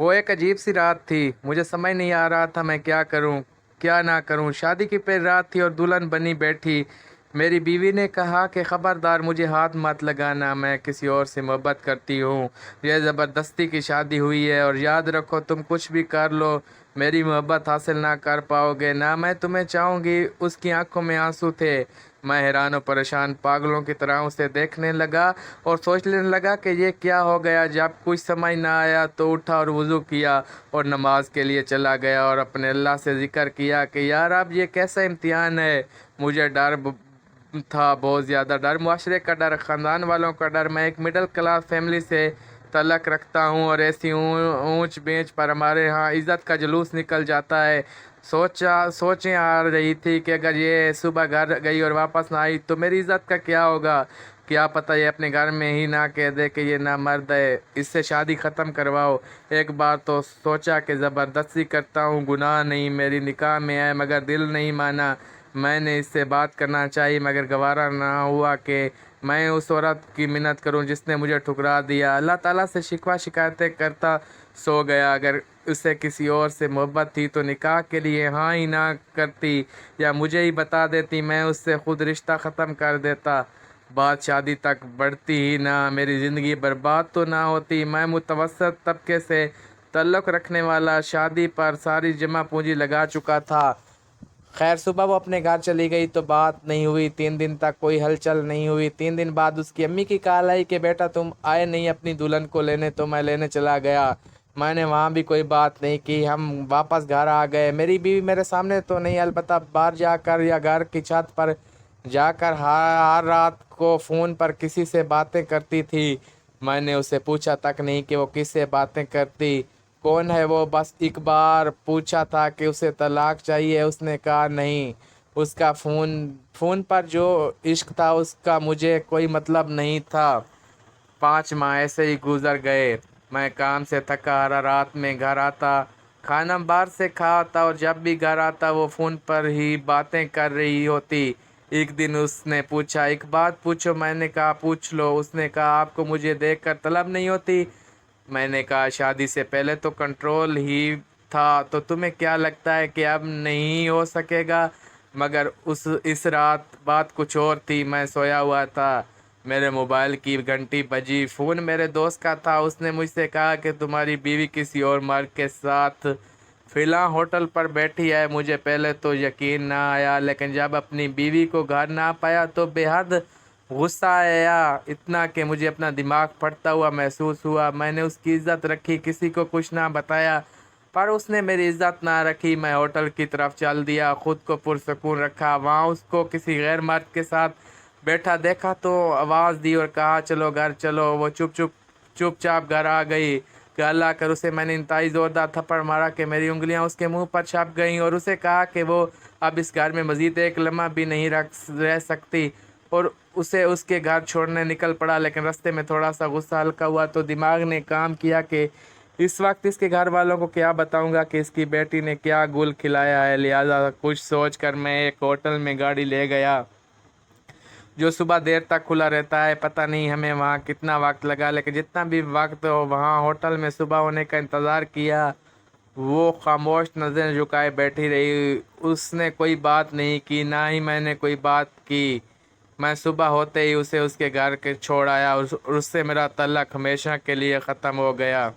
وہ ایک عجیب سی رات تھی، مجھے سمجھ نہیں آ رہا تھا میں کیا کروں کیا نہ کروں۔ شادی کی پہلی رات تھی اور دلہن بنی بیٹھی۔ میری بیوی نے کہا کہ خبردار مجھے ہاتھ مت لگانا، میں کسی اور سے محبت کرتی ہوں، یہ زبردستی کی شادی ہوئی ہے، اور یاد رکھو تم کچھ بھی کر لو میری محبت حاصل نہ کر پاؤ گے، نہ میں تمہیں چاہوں گی۔ اس کی آنکھوں میں آنسو تھے۔ میں حیران و پریشان پاگلوں کی طرح اسے دیکھنے لگا اور سوچنے لگا کہ یہ کیا ہو گیا۔ جب کچھ سمجھ نہ آیا تو اٹھا اور وضو کیا اور نماز کے لیے چلا گیا اور اپنے اللہ سے ذکر کیا کہ یار اب یہ کیسا امتحان ہے۔ مجھے ڈر تھا، بہت زیادہ ڈر، معاشرے کا ڈر، خاندان والوں کا ڈر۔ میں ایک مڈل کلاس فیملی سے تعلق رکھتا ہوں اور ایسی اونچ بینچ پر ہمارے ہاں عزت کا جلوس نکل جاتا ہے۔ سوچیں آ رہی تھی کہ اگر یہ صبح گھر گئی اور واپس نہ آئی تو میری عزت کا کیا ہوگا۔ کیا پتہ یہ اپنے گھر میں ہی نہ کہہ دے کہ یہ نامرد ہے، اس سے شادی ختم کرواؤ۔ ایک بار تو سوچا کہ زبردستی کرتا ہوں، گناہ نہیں، میری نکاح میں ہے، مگر دل نہیں مانا۔ میں نے اس سے بات کرنا چاہی مگر گوارا نہ ہوا کہ میں اس عورت کی منت کروں جس نے مجھے ٹھکرا دیا۔ اللہ تعالیٰ سے شکوہ شکایتیں کرتا سو گیا۔ اگر اسے کسی اور سے محبت تھی تو نکاح کے لیے ہاں ہی نہ کرتی یا مجھے ہی بتا دیتی، میں اس سے خود رشتہ ختم کر دیتا، بات شادی تک بڑھتی ہی نہ، میری زندگی برباد تو نہ ہوتی۔ میں متوسط طبقے سے تعلق رکھنے والا، شادی پر ساری جمع پونجی لگا چکا تھا۔ خیر صبح وہ اپنے گھر چلی گئی تو بات نہیں ہوئی، 3 دن تک کوئی ہلچل نہیں ہوئی۔ 3 دن بعد اس کی امی کی کال آئی کہ بیٹا تم آئے نہیں اپنی دلہن کو لینے، تو میں لینے چلا گیا۔ میں نے وہاں بھی کوئی بات نہیں کی، ہم واپس گھر آ گئے۔ میری بیوی میرے سامنے تو نہیں، البتہ باہر جا کر یا گھر کی چھت پر جا کر ہر رات کو فون پر کسی سے باتیں کرتی تھی۔ میں نے اسے پوچھا تک نہیں کہ وہ کس سے باتیں کرتی، کون ہے وہ، بس ایک بار پوچھا تھا کہ اسے طلاق چاہیے، اس نے کہا نہیں۔ اس کا فون پر جو عشق تھا اس کا مجھے کوئی مطلب نہیں تھا۔ 5 ماہ ایسے ہی گزر گئے۔ میں کام سے تھکا ہارا رات میں گھر آتا، کھانا باہر سے کھاتا اور جب بھی گھر آتا وہ فون پر ہی باتیں کر رہی ہوتی۔ ایک دن اس نے پوچھا ایک بات پوچھو، میں نے کہا پوچھ لو۔ اس نے کہا آپ کو مجھے دیکھ کر طلب نہیں ہوتی؟ میں نے کہا شادی سے پہلے تو کنٹرول ہی تھا، تو تمہیں کیا لگتا ہے کہ اب نہیں ہو سکے گا؟ مگر اس رات بات کچھ اور تھی۔ میں سویا ہوا تھا، میرے موبائل کی گھنٹی بجی، فون میرے دوست کا تھا۔ اس نے مجھ سے کہا کہ تمہاری بیوی کسی اور مرد کے ساتھ فلاں ہوٹل پر بیٹھی ہے۔ مجھے پہلے تو یقین نہ آیا، لیکن جب اپنی بیوی کو گھر نہ پایا تو بے حد غصہ آیا، اتنا کہ مجھے اپنا دماغ پھٹتا ہوا محسوس ہوا۔ میں نے اس کی عزت رکھی، کسی کو کچھ نہ بتایا، پر اس نے میری عزت نہ رکھی۔ میں ہوٹل کی طرف چل دیا، خود کو پرسکون رکھا۔ وہاں اس کو کسی غیر مرد کے ساتھ بیٹھا دیکھا تو آواز دی اور کہا چلو گھر چلو۔ وہ چپ چاپ گھر آ گئی۔ گھر لا کر اسے میں نے انتہائی زوردار تھپڑ مارا کہ میری انگلیاں اس کے منہ پر چھپ گئیں، اور اسے کہا کہ وہ اب اس گھر میں مزید ایک لمحہ بھی نہیں رہ سکتی، اور اسے اس کے گھر چھوڑنے نکل پڑا۔ لیکن رستے میں تھوڑا سا غصہ ہلکا ہوا تو دماغ نے کام کیا کہ اس وقت اس کے گھر والوں کو کیا بتاؤں گا کہ اس کی بیٹی نے کیا گل کھلایا ہے۔ لہٰذا کچھ سوچ کر میں ایک ہوٹل میں گاڑی لے گیا جو صبح دیر تک کھلا رہتا ہے۔ پتہ نہیں ہمیں وہاں کتنا وقت لگا، لیکن جتنا بھی وقت وہاں ہوٹل میں صبح ہونے کا انتظار کیا وہ خاموش نظریں جھکائے بیٹھی رہی۔ اس نے کوئی بات نہیں کی، نہ ہی میں نے کوئی بات کی۔ میں صبح ہوتے ہی اسے اس کے گھر کے چھوڑ آیا اور اس سے میرا تعلق ہمیشہ کے لیے ختم ہو گیا۔